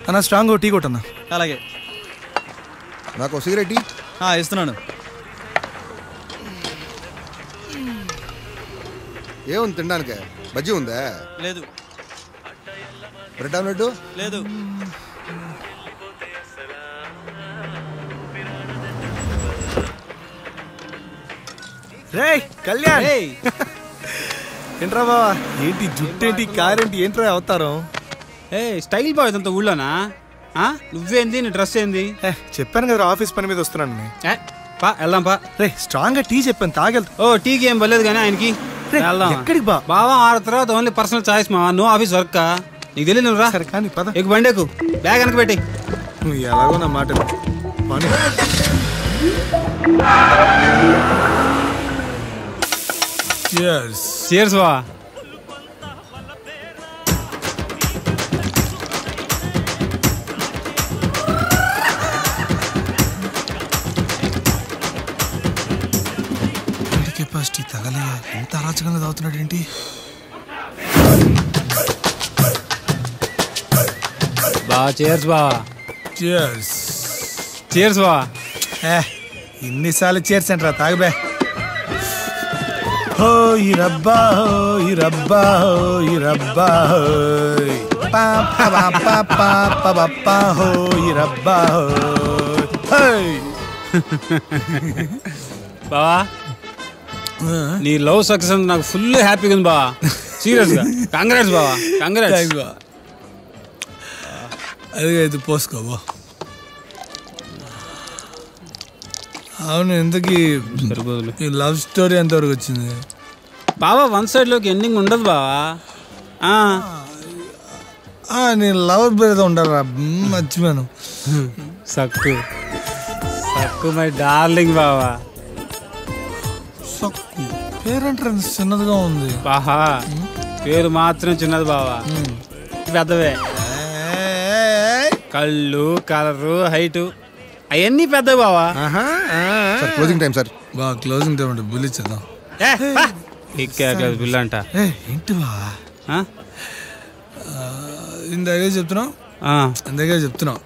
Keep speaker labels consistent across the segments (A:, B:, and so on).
A: అన్న strong tea కొట్టన్నా.
B: అలాగే.
C: నాకు సిగరెట్
B: ఇస్తున్నాను.
C: ఏముంది తినడానికి? బజ్జీ ఉందా?
B: లేదు.
C: బ్రెడ్ ఆమ్లెట్
B: లేదు.
A: రే కళ్యాణ్, ఏంట్రా బావా? ఏంటి జుట్టేంటి, కారేంటి, ఏంట్రా అవతారం?
D: స్టైల్ బాయ్ అంత ఊళ్ళోనా? నువ్వేంది, నీ డ్రెస్ ఏంది?
A: చెప్పాను కదా ఆఫీస్ పని మీద వస్తున్నాను.
D: వెళ్దాం పా.
A: రే స్ట్రాంగ్ గా టీ చెప్పాను, తాగెళ్తా.
D: టీకి ఏం పర్లేదు కానీ ఆయనకి.
A: ఎక్కడికి
D: బావా? ఆడ తర్వాత ఓన్లీ పర్సనల్ చాయిస్ మా, నో ఆఫీస్ వర్క్. నీకు తెలియదు నువ్వు రా.
A: సరే కానీ పద.
D: ఎక్కువ బండి ఎక్కు, బ్యాగ్ వెనక పెట్టి.
A: నువ్వు ఎలాగో నా మాట పని.
D: Cheers బా.
A: కెపాసిటీ తగలే, ఎంత అరాచకంగా తాగుతున్నాడు ఏంటి?
D: బా చేర్స్ బా. చేర్స్ బా.
A: ఇన్నిసార్లు చేర్స్ అంటారా? తాగబే. హో ఈ రబ్బా, హో ఈ రబ్బా, హో ఈ రబ్బా, హో ఈ రబ్బా.
D: బావా నీ లవ్ సక్సెస్ అంటే నాకు ఫుల్ హ్యాపీగా ఉంది బావా. సీరియస్ గా కంగ్రాట్స్ బావా, కంగ్రాట్స్.
A: అది పోసుకో. అవును, ఎందుకు లవ్ స్టోరీ ఎంతవరకు వచ్చింది
D: బావా? వన్ సైడ్ లోకి ఎండింగ్ ఉండదు బావా.
A: నేను లవర్ పేరుతో ఉండాలా? మర్చిపోయాను.
D: సక్కు సక్కు మై డార్లింగ్ బావా.
A: సక్కు పేరంటారు చిన్నదిగా ఉంది.
D: బాహా పేరు మాత్రం చిన్నది బావా, పెద్దవే. కళ్ళు, కలరు, హైటు అవన్నీ పెద్దవి బావా.
C: Closing time sir.
A: బాగా క్లోజింగ్ టైం అంటే బిల్ ఇచ్చేద్దాం.
D: బిల్ అంట
A: ఏంటి బావా? ఇందాకే చెప్తున్నావు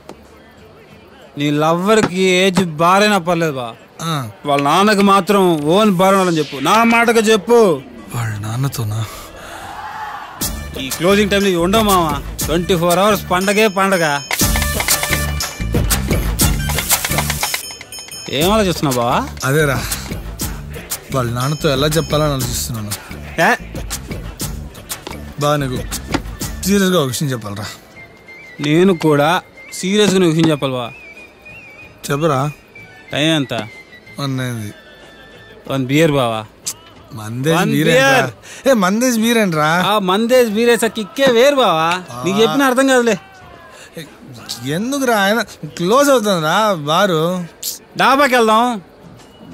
D: నీ లవ్వర్కి ఏజ్ బారైనా పర్లేదు బా. వాళ్ళ నాన్నకి మాత్రం ఓన్ బారని చెప్పు, నా మాటగా చెప్పు.
A: వాళ్ళ నాన్నతోనా?
D: ఈ క్లోజింగ్ టైంలో ఉండవు మామ, 24 hours పండగే పండగ. ఏం ఆలోచిస్తున్నావు బావా?
A: అదేరా, వాళ్ళ నాన్నతో ఎలా చెప్పాలని ఆలోచిస్తున్నాను. బాగా నీకు సీరియస్గా ఒక విషయం చెప్పాలరా.
D: నేను కూడా సీరియస్గా ఒక విషయం చెప్పాలి బా.
A: చెప్పరా.
D: టైం ఎంత?
A: 1
D: బియర్ బావా.
A: మందేజ్ బీర్ ఏంట్రా?
D: మందేజ్ బీర్ కిక్కే వేరు బావా, నీకు చెప్పిన అర్థం కాదులే.
A: ఎందుకురా, ఆయన క్లోజ్ అవుతుంది రా బారు.
D: డాబాకి వెళ్దాం,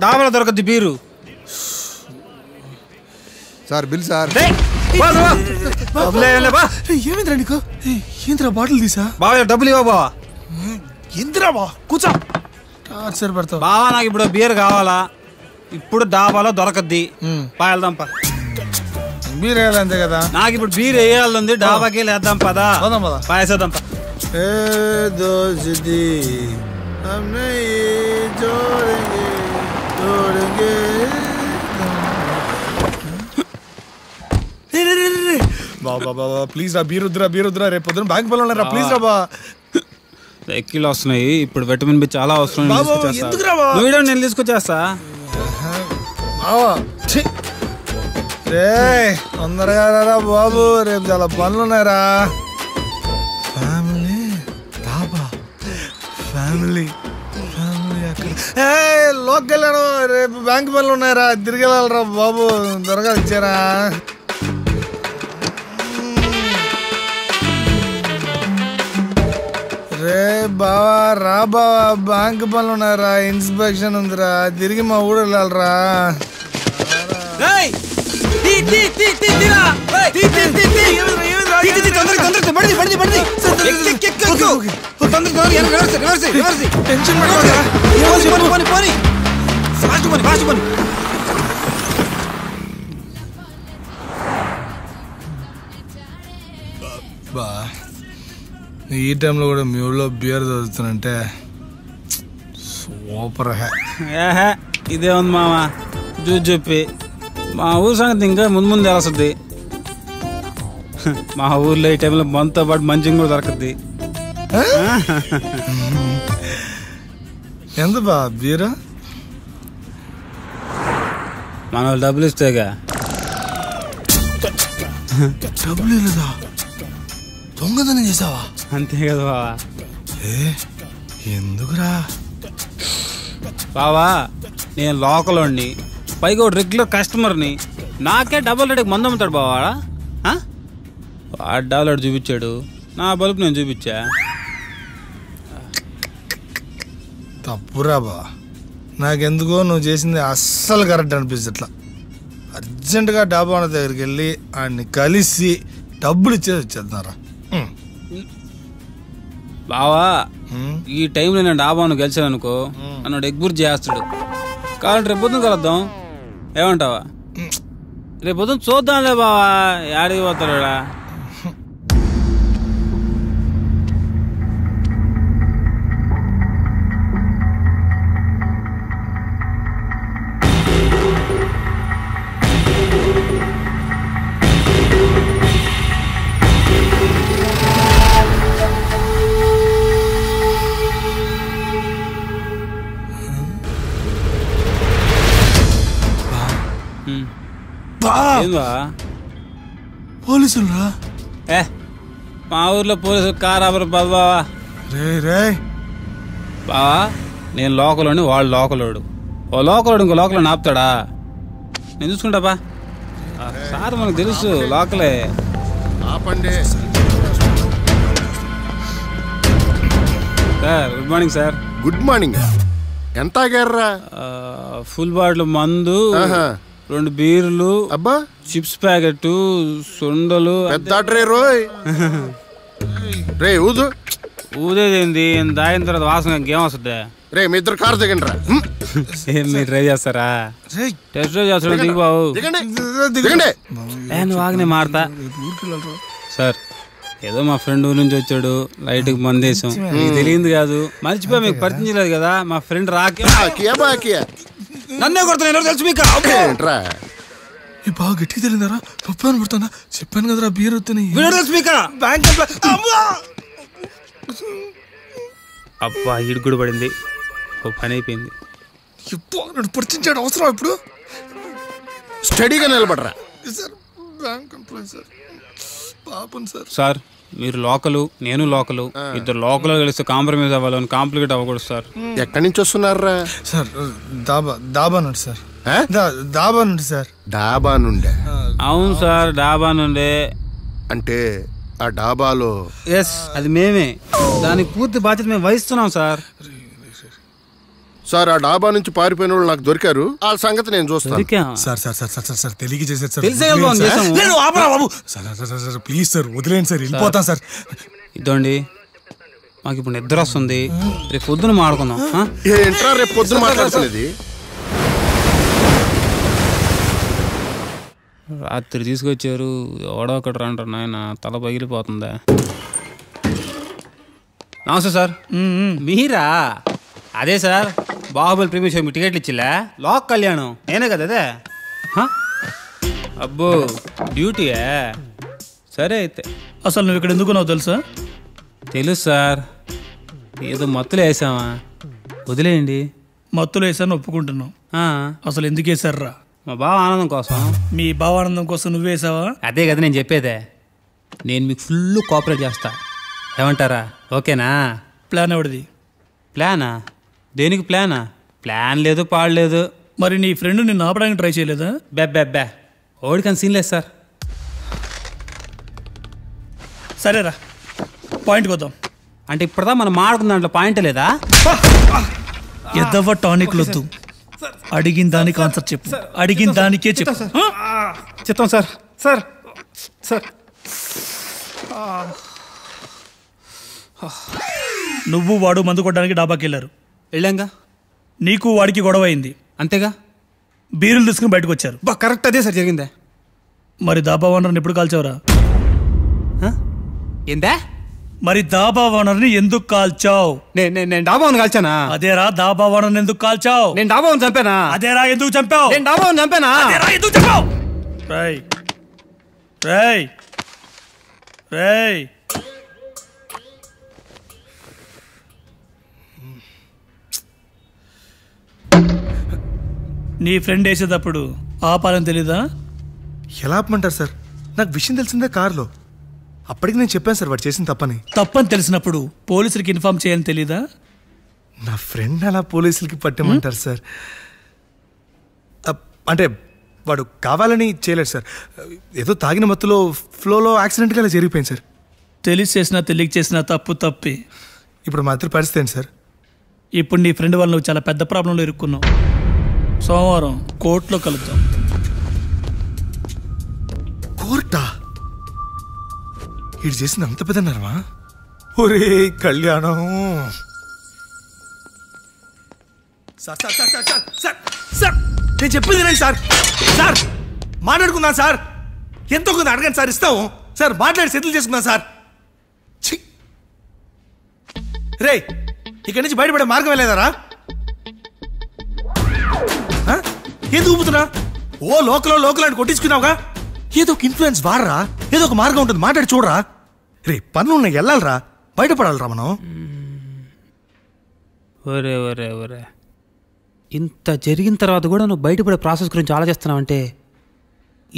D: డాబాలో దొరకద్ది బీరు.
C: Sir bill sir.
A: ఏమిందిరా నీకు? ఏంద్రా బాటిల్ తీసా?
D: బావా డబ్బులు ఇవ్వ బావా.
A: ఎందురా బా, కూర్చో. టార్చర్ పడతావు
D: బావా. నాకు ఇప్పుడు బీర్ కావాలా, ఇప్పుడు డాబాలో దొరకద్ది. వెళ్దాం పా.
A: బీర్ వేయాలి అంతే కదా.
D: నాకు ఇప్పుడు బీర్ వేయాలి, డాబాకి వేద్దాం పదా. పాయేసేద్దాం పా.
A: బాబా ప్లీజ్ రా, బీర్ వద్దురా. రేపు పొద్దున బ్యాంక్ పనులు ఉన్నారా, ప్లీజ్ రా బా.
D: ఎక్కిలు వస్తున్నాయి ఇప్పుడు, విటమిన్ బి చాలా అవసరం. నేను తీసుకొచ్చేస్తా.
A: రే తొందరగా రా బాబు, రేపు చాలా పనులు ఉన్నాయరా. ఫ్యామిలీ అక్కడ లోకి వెళ్ళాను, రేపు బ్యాంక్ పనులు ఉన్నాయరా, తిరిగి వెళ్ళాలరా బాబు, త్వరగా ఇచ్చారా. రే బావా రా బావా, బ్యాంక్ పనులు ఉన్నారా, ఇన్స్పెక్షన్ ఉందిరా, తిరిగి మా ఊరు వెళ్ళాలరా. ఈ టైంలో కూడా మీ ఊళ్ళో బియర్ చదువుతానంటే సూపర్
D: ఏహే ఇదే ఉంది మామ చూసి చెప్పి మా ఊరు సంగతి ఇంకా ముందు ముందు తెలుస్తుంది. మా ఊర్లో ఈ టైంలో మనతో పాటు మంచిగా కూడా దొరకద్ది.
A: ఎంత బా బీరా?
D: మన వాళ్ళు డబ్బులు ఇస్తేగా.
A: డబ్బులు లేదా? దొంగతనం చేసావా?
D: అంతే కదా బావా.
A: ఎందుకురా
D: బావా నేను లోకల్ వాడిని, పైగా ఒక రెగ్యులర్ కస్టమర్ని, నాకే డబుల్ రేటుకి మందు అమ్ముతాడు బావాడా? వాడు డబుల్ చూపించాడు, నా బల్బు నేను చూపించా.
A: తప్పురా బా. నాకెందుకో నువ్వు చేసింది అస్సలు కరెక్ట్ అనిపిస్తట్లా. అర్జెంటుగా డాబా వాళ్ళ దగ్గరికి వెళ్ళి ఆయన్ని కలిసి డబ్బులు ఇచ్చేది వచ్చేస్తున్నారా?
D: బావా ఈ టైంలో నేను డాబాను గెలిచాను అనుకో, నన్ను ఎగ్బుర్తి చేస్తాడు. కాబట్టి రేపు పొద్దున కలుద్దాం, ఏమంటావా? రేపు పొద్దున చూద్దాంలే బావా, యాడికి పోతాడు.
A: పోలీసులు రా?
D: మా ఊర్లో పోలీసులు కారాబరు బావా.
A: రే
D: బావా నేను లోకలోని, వాడు లోకలోడు. ఓ లోకలోడు ఇంకో లోకల్ ఆపుతాడా? నేను చూసుకుంటాపా సార్, మనకు తెలుసు లోకలే. Sir good morning sir.
B: Good morning. ఎంత ఆగారా?
D: ఫుల్ బాటిల్ మందు, 2 బీర్లు,
B: అబ్బా
D: చిప్స్ ప్యాకెట్, సొండలు.
B: పెద్ద రే రోయ్. రే ఊదు.
D: ఊదేదేంది? దాగిన తర్వాత వాసన గేమ్ వస్తుంది.
B: రే మీ ఇద్దరు కారు దిగండి రా.
D: మీరు డ్రైవ్ చేస్తారా? టెస్ట్ డ్రైవ్ చేస్తాడు. దిగు బాబు, నేను వాగనే మారతా. సార్ ఏదో మా ఫ్రెండ్ ఊరి నుంచి వచ్చాడు, లైట్కి మందేశం, మీకు తెలియదు కాదు, మర్చిపోయి మీకు పరిచయం చేయలేదు కదా. మా ఫ్రెండ్ నన్నే కొడుతున్నా తెలుసు మీకు.
A: బాగా గట్టిగా తెలియదారా? పప్పు అని పడుతున్నా, చెప్పాను కదరా బీర్ వస్తున్నాయి.
D: అబ్బా ఇడు కూడా పడింది, ఓ పని అయిపోయింది.
A: పరిచించాడు అవసరం ఇప్పుడు.
B: స్టడీగా నిలబడరా.
A: సార్ బ్యాంక్ ఎంప్లాయీ సార్, పాపం సార్.
D: సార్ మీరు లోకలు, నేను లోకలు, ఇద్దరు లోకల్ కలిస్తే కాంప్రమైజ్ అవ్వాలని కాంప్లికేట్ అవ్వకూడదు సార్.
B: ఎక్కడి నుంచి వస్తున్నారా?
A: సార్ డాబా నుండి సార్. డాబా నుండి సార్.
B: డాబా నుండే?
D: అవును సార్, డాబా నుండే.
B: అంటే ఆ డాబాలో?
D: ఎస్, అది మేమే, దానికి పూర్తి బాధ్యత మేము వహిస్తున్నాం సార్.
B: సార్ ఆ డాబా నుంచి పారిపోయిన వాళ్ళు నాకు దొరికారు, ఆ సంగతి నేను చూస్తాను.
A: Sir sir sir sir sir తెలియక చేశారు సార్. ప్లీజ్ సార్ వదిలేండి సార్, వెళ్ళిపోతాం సార్.
D: ఇదండి మాకు ఇప్పుడు నిద్ర వస్తుంది, రేపు పొద్దున మాడుకుందాం.
B: ఏంట్రా రేపు పొద్దున మాట్లాడుతున్నది?
D: రాత్రి తీసుకొచ్చారు, ఎవడో ఒకటి రంటారు నాయన, తల పగిలిపోతుందా. నమస్తే సార్. మీరా? అదే sir, Baahubali premiere show me టికెట్లు ఇచ్చిలా, లోక్ కళ్యాణం నేనే కదా అదే. అబ్బో డ్యూటీయా? సరే అయితే.
E: అసలు నువ్వు ఇక్కడ ఎందుకున్నావు తెలుసా?
D: తెలుసు సార్, ఏదో మత్తులు వేసామా, వదిలేయండి.
E: మత్తులు వేసాను ఒప్పుకుంటున్నావు, అసలు ఎందుకు వేసారా?
D: మా బావ ఆనందం కోసం.
E: మీ బావ ఆనందం కోసం నువ్వు వేసావా?
D: అదే కదా నేను చెప్పేదే, నేను మీకు ఫుల్ కోఆపరేట్ చేస్తా, ఏమంటారా? ఓకేనా?
E: ప్లాన్ ఎవడిది?
D: ప్లానా? దేనికి ప్లానా? ప్లాన్ లేదు, పాడలేదు.
E: మరి నీ ఫ్రెండ్ నిన్ను ఆపడానికి ట్రై చేయలేదా?
D: బెబ్బెబ్బే ఓడికని సీన్ లేదు సార్.
E: సరేరా పాయింట్కి వద్దాం.
D: అంటే ఇప్పుడుదా మనం మాడుకున్న దాంట్లో పాయింట్ లేదా?
E: ఎదవ టానిక్లు వద్దు, అడిగిన దానికి ఆన్సర్ చెప్పు, అడిగిన దానికే చెప్పు.
D: చెప్తాం సార్. సార్ సార్
E: నువ్వు వాడు మందు కొట్టడానికి డాబాకి వెళ్ళారు.
D: వెళ్ళాంగా.
E: నీకు వాడికి గొడవ అయింది.
D: అంతేగా.
E: బీరులు తీసుకుని బయటకు వచ్చారు.
D: కరెక్ట్, అదే సార్ జరిగిందే.
E: మరి దాబా ఓనర్ని ఎప్పుడు కాల్చావురా?
D: ఏందా?
E: మరి దాబా ఓనర్ని ఎందుకు కాల్చావు?
D: నేను డాబాను కాల్చానా?
E: అదేరా దాబా ఓనర్ని ఎందుకు కాల్చావు?
D: నేను డాబాను చంపానా?
E: అదేరా ఎందుకు చంపావు?
D: నేను డాబాను చంపానా?
E: అదేరా ఎందుకు చంపావు? రేయ్ రేయ్ రేయ్ నీ ఫ్రెండ్ వేసేటప్పుడు ఆపాలని తెలీదా?
A: ఎలా ఆపమంటారు సార్? నాకు విషయం తెలిసిందే కారులో. అప్పటికి నేను చెప్పాను సార్ వాడు చేసిన
E: తప్పని తెలిసినప్పుడు పోలీసులకి ఇన్ఫార్మ్ చేయని తెలీదా?
A: నా ఫ్రెండ్ అలా పోలీసులకి పట్టమంటారు సార్. అంటే వాడు కావాలని చేయలేదు సార్. ఏదో తాగిన మత్తులో ఫ్లోలో యాక్సిడెంట్గా అలా జరిగిపోయింది సార్.
E: తెలిసి చేసినా తెలియక చేసినా తప్పే.
A: ఇప్పుడు మా ఇద్దరి పరిస్థితి ఏంటి సార్?
E: ఇప్పుడు నీ ఫ్రెండ్ వల్ల నువ్వు చాలా పెద్ద ప్రాబ్లంలో ఇరుక్కున్నావు. సోమవారం కోర్టులో కలుద్దాం.
A: కోర్టా? ఇటు చేసింది అంత పెద్దన్నారమా? ఒరే కళ్యాణం. Sir sir sir sir sir sir sir నేను చెప్పింది రండి సార్. సార్ మాట్లాడుకుందాం సార్. ఎంతో కొంత అడగండి సార్, ఇస్తాము సార్. మాట్లాడి సెటిల్ చేసుకుందాం సార్. రే ఇక్కడి నుంచి బయటపడే మార్గం వెళ్ళేదారా? ఎందుకు ఊపుతున్నా? ఓ లోకల్ అని కొట్టించుకున్నావుగా. ఏదో ఒక ఇన్ఫ్లుయెన్స్ వాడరా, ఏదో ఒక మార్గం ఉంటుంది, మాట్లాడి చూడరా. రే పనులున్నాయి, వెళ్ళాలరా, బయటపడాలరా మనం.
D: ఒరే ఒరే ఒరే, ఇంత జరిగిన తర్వాత కూడా నువ్వు బయటపడే ప్రాసెస్ గురించి ఆలోచిస్తున్నావంటే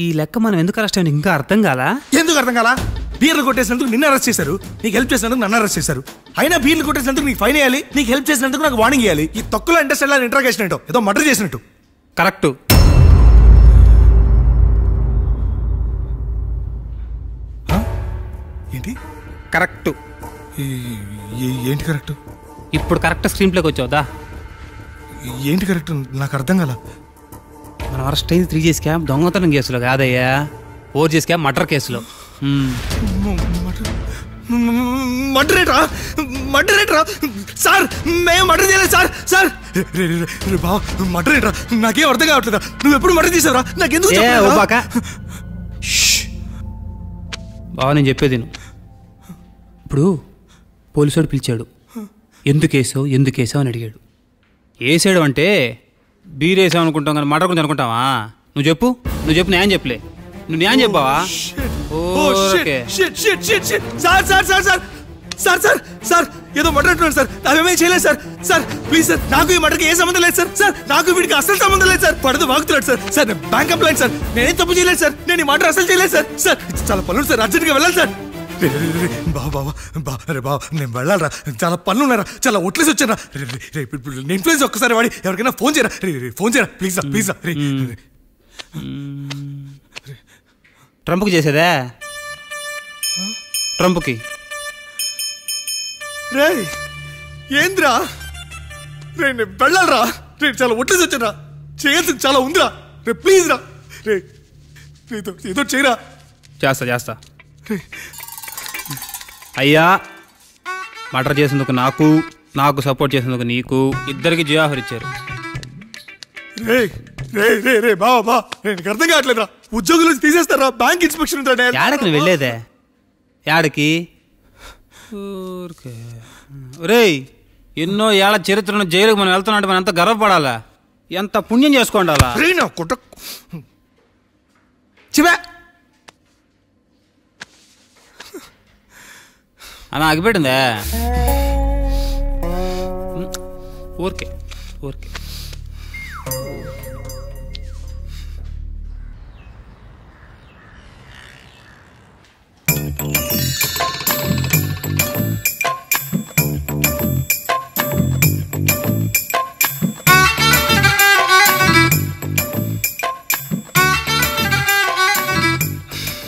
D: ఈ లెక్క మనం ఎందుకు అరెస్ట్ అయ్యి ఇంకా అర్థం కాలా?
A: ఎందుకు అర్థం కాలా? బీర్లు కొట్టేసినందుకు నిన్ను అరెస్ట్ చేశారు, నీకు హెల్ప్ చేసినందుకు నన్ను అరెస్ట్ చేశారు. అయినా బీర్లు కొట్టేసినందుకు నీకు ఫైన్ వేయాలి, నీకు హెల్ప్ చేసినందుకు నాకు వార్నింగ్ ఇవ్వాలి. ఈ తక్కువ ఇండస్ట్రియల్ ఇంట్రాగేషన్ ఏంటో, ఏదో మర్డర్ చేసినట్టు.
D: కరెక్ట్.
A: ఏంటి
D: కరెక్ట్?
A: ఏంటి కరెక్ట్?
D: ఇప్పుడు కరెక్ట్ స్క్రీన్ ప్లేకి వచ్చావుదా?
A: ఏంటి కరెక్ట్? నాకు అర్థం కాల.
D: మనం అరెస్ట్ అయింది 3 కేసు క్యాప్ దొంగతనం కేసులో కాదయ్యా, 4 కేసు క్యాప్ మర్డర్ కేసులో.
A: మర్డరేట్రా సార్? మేము మర్డర్ చేయలేదు సార్. సార్ బావ మర్డరేట్రా? నాకేం అర్థం కావట్లేదా? నువ్వు ఎప్పుడు మర్డర్ చేసావురా? నాకెందుకు
D: బావ నేను చెప్పేది ఇప్పుడు పోలీసుడు పిలిచాడు, ఎందుకు వేసావు అని అడిగాడు. వేసాడు అంటే బీర్ వేసావు అనుకుంటాం కానీ మర్డర్ గురించి అనుకుంటావా? నువ్వు చెప్పు న్యాయం చెప్పలే. నువ్వు న్యాయం చెప్పావా?
A: సార్ ఏదో మర్డర్ అంటున్నాను సార్. అవేమీ చేయలేదు సార్. సార్ ప్లీజ్ సార్, నాకు ఈ మర్డర్కి ఏ సంబంధం లేదు సార్. సార్ నాకు వీడికి అసలు సంబంధం లేదు సార్. పడదు వాగుతున్నాడు సార్. సార్ నేను బ్యాంక్ ఎంప్లాయ్ సార్, నేనేం తప్పు చేయలేదు సార్. నేను ఈ మర్డర్ అసలు చేయలేదు సార్. సార్ చాలా పనులు సార్, అర్జెంట్గా వెళ్ళాలి సార్. బాబా నేను వెళ్ళాలరా, చాలా పనులు ఉన్నారా, చాలా ఒట్లేసి వచ్చారా. నేను ప్లీజ్ ఒక్కసారి వాడి ఎవరికైనా ఫోన్ చేయరా ప్లీజ్ రా.
D: ట్రంప్కి చేసేదా? ట్రంప్కి
A: రే ఏంద్రా రే, నేను వెళ్ళాలరా. రే చాలా ఒట్లేసి వచ్చారా, చేయాల్సింది చాలా ఉందిరా. రే ప్లీజ్ రా. రే ఏదో చేయరా.
D: చేస్తా అయ్యా. మర్డర్ చేసేందుకు నాకు సపోర్ట్ చేసేందుకు నీకు, ఇద్దరికి జియాఫర్ ఇచ్చారు.
A: రే బాబా నీకు అర్థం కావట్లేదురా. ఉద్యోగుల నుంచి తీసేస్తారా? బ్యాంక్ ఇన్స్పెక్షన్ ఉంటాడు.
D: యాడకి నువ్వు వెళ్ళేదే? యాడకి? రేయ్ ఎన్నో ఏళ్ల చరిత్రను జైలుకు మనం వెళ్తున్నట్టు మనం ఎంత గర్వపడాలా, ఎంత పుణ్యం చేసుకోండాలా. అలా ఆగిపెట్టిందే. ఊరికే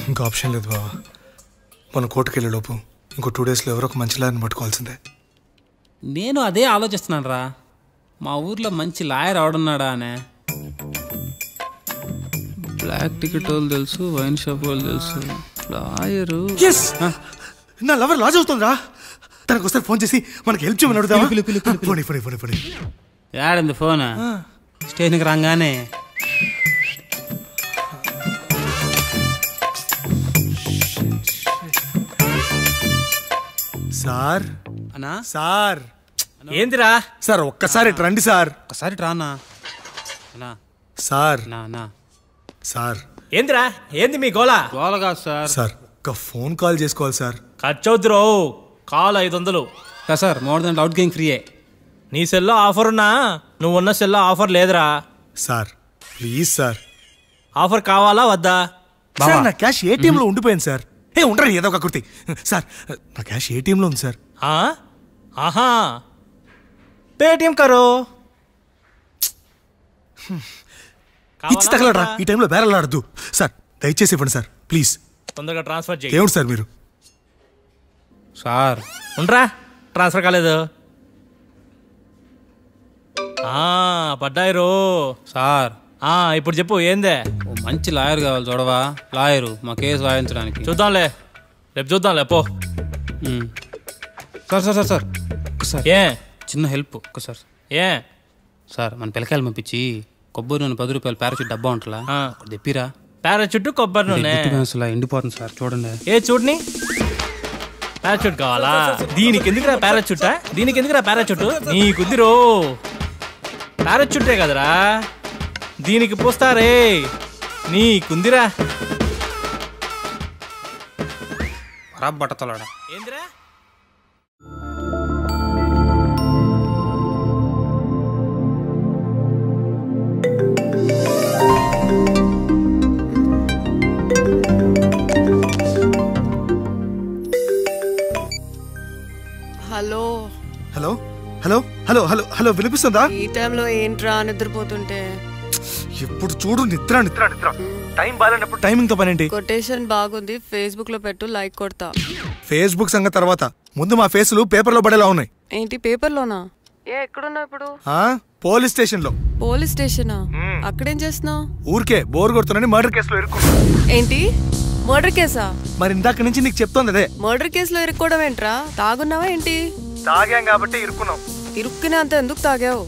A: ఇంకా ఆప్షన్ లేదు బాబా. మన కోర్టుకు వెళ్ళే లోపు ఇంకో 2 డేస్లో ఎవరో ఒక మంచి లాయర్ని పట్టుకోవాల్సిందే.
D: నేను అదే ఆలోచిస్తున్నాను రా. మా ఊర్లో మంచి లాయర్ ఆడున్నాడా అనే. బ్లాక్ టికెట్ వాళ్ళు తెలుసు, వైన్ షాప్ వాళ్ళు తెలుసు, లాయరు.
A: నా లవర్ లాజ్ అవుతుందిరా. తనకు ఒకసారి ఫోన్ చేసి మనకి హెల్ప్ చేయమని అడుగుతావా?
D: యాడింది ఫోన్? స్టేషన్కి రాగానే
A: సార్
D: అన్నా
A: సార్
F: ఏందిరా
A: సార్ ఒక్కసారి ఇటు రండి సార్.
D: ఒకసారి రానా అన్నా
A: సార్
D: నా నా
A: సార్
F: ఏందిరా ఏంది మీ గోళ
D: గోలగా సార్
A: సార్ ఒక ఫోన్ కాల్ చేసుకోవాలి సార్.
F: ఖర్చవుద్దురో call 500.
D: Sir more than outgoing ఫ్రీయే.
F: నీ సెల్లో ఆఫర్ ఉన్నా నువ్వున్న సెల్లో ఆఫర్ లేదురా.
A: Sir please sir.
F: ఆఫర్ కావాలా వద్దా?
A: సార్ నా క్యాష్ ఏటీఎంలో ఉండిపోయింది సార్. ఉండరు ఏదో ఒక కుర్తి సార్. నా క్యాష్ ఏటీఎంలో ఉంది సార్.
F: ఆహా పేటిఎం కరో.
A: ఇచ్చి తగలరా ఈ టైంలో బేరలాడద్దు సార్. దయచేసి ఇవ్వండి సార్ ప్లీజ్.
F: తొందరగా ట్రాన్స్ఫర్ చేయి.
A: ఏమిటి సార్ మీరు?
D: సార్
F: ఉండరా ట్రాన్స్ఫర్ కాలేదు. పడ్డాయి రో
D: సార్.
F: ఇప్పుడు చెప్పు ఏందే?
D: ఓ మంచి లాయర్ కావాలి చూడవా. లాయరు మా కేసు వాయించడానికి.
F: చూద్దాంలే రేపు చూద్దాంలే పో.
D: Sir sir sir sir sir
F: ఏ
D: చిన్న హెల్ప్ ఒక్కసారి.
F: ఏ
D: సార్ మన పిల్లకాయలు పంపించి కొబ్బరి నూనె 10 రూపాయలు పారాచూట్ డబ్బా ఉంటుందా తెప్పిరా.
F: పారాచూట్ కొబ్బరి నూనె
D: ఎండిపోతుంది సార్ చూడండి.
F: ఏ చూడని పారాచూట్ కావాలా? దీనికి ఎందుకురా పారాచూట్? దీనికి ఎందుకురా పారాచూట్? నీ కుదిరో పారాచూటే కదరా దీనికి పోస్తారే. నీ కుందిరా
D: బట్టతలాడా
F: ఏందిరా?
G: Hello
A: hello hello hello hello hello వినిపిస్తుందా?
G: ఈ టైంలో ఏంట్రా నిద్రపోతుంటే?
A: ఎప్పుడు చూడు నిద్ర నిద్ర నిద్ర. టైం బాగాలేనప్పుడు టైమింగ్ తో పనేంటి?
G: కొటేషన్ బాగుంది, ఫేస్బుక్ లో పెట్టు, లైక్ కొడతా.
A: ఫేస్బుక్ సంగతి తర్వాత ముందు మా ఫేసులు పేపర్లో పడేలా ఉన్నాయి.
G: ఏంటి పేపర్లోనా? ఎక్కడున్నావు ఇప్పుడు?
A: పోలీస్ స్టేషన్ లో.
G: పోలీస్ స్టేషనా? అక్కడేం చేస్తున్నావు?
A: ఊరికే బోర్ కొడుతున్నాని మర్డర్ కేసులో ఇరుక్కున్నా.
G: ఏంటి మర్డర్ కేసా?
A: మరి ఇందాక నుంచి నీకు చెప్తోంది అదే.
G: మర్డర్ కేసులో ఇరుక్కోవడం ఏంట్రా? తాగున్నావా ఏంటి?
A: తాగాం కాబట్టి ఇరుక్కున్నాం.
G: ఇరుక్కునే అంత ఎందుకు తాగావు?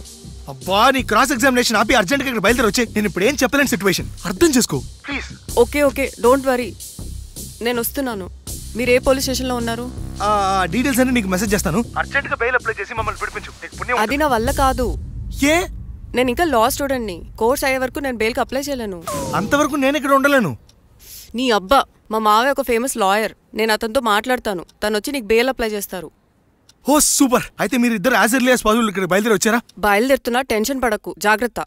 A: అబ్బా నీ క్రాస్ ఎగ్జామినేషన్ ఆపి అర్జెంట్ గా ఇక్కడ బయలుదేరి వచ్చే. నేను ఇప్పుడు ఏం చెప్పలేని సిచ్యువేషన్, అర్థం చేసుకో please.
G: Okay okay don't worry, నేను వస్తున్నాను. మీరు ఏ పోలీస్ స్టేషన్ లో ఉన్నారు?
A: డీటెయిల్స్ అన్ని నీకు మెసేజ్ చేస్తాను. అర్జెంట్ గా బెయిల్ అప్లై చేసి మమ్మల్ని పిలిపించు.
G: అది నా వల్ల కాదు.
A: ఏ?
G: నేను ఇంకా లా స్టూడెంట్ ని. కోర్స్ అయ్యే వరకు నేను బెయిల్ కి అప్లై చేయలేను.
A: అంతవరకు నేను ఇక్కడ ఉండలేను.
G: నీ అబ్బా, మా మావయ్య ఒక ఫేమస్ లాయర్. నేను అతనితో మాట్లాడతాను, తను వచ్చి నీకు బెయిల్ అప్లై చేస్తారు.
A: ఓ సూపర్. అయితే మీరు ఇద్దరు యాజ్ ఎర్లీ యాజ్ పాసిబుల్ ఇక్కడ బయలుదేరి వచ్చారా?
G: బయలుదేరుతున్నా, టెన్షన్ పడకు, జాగ్రత్త.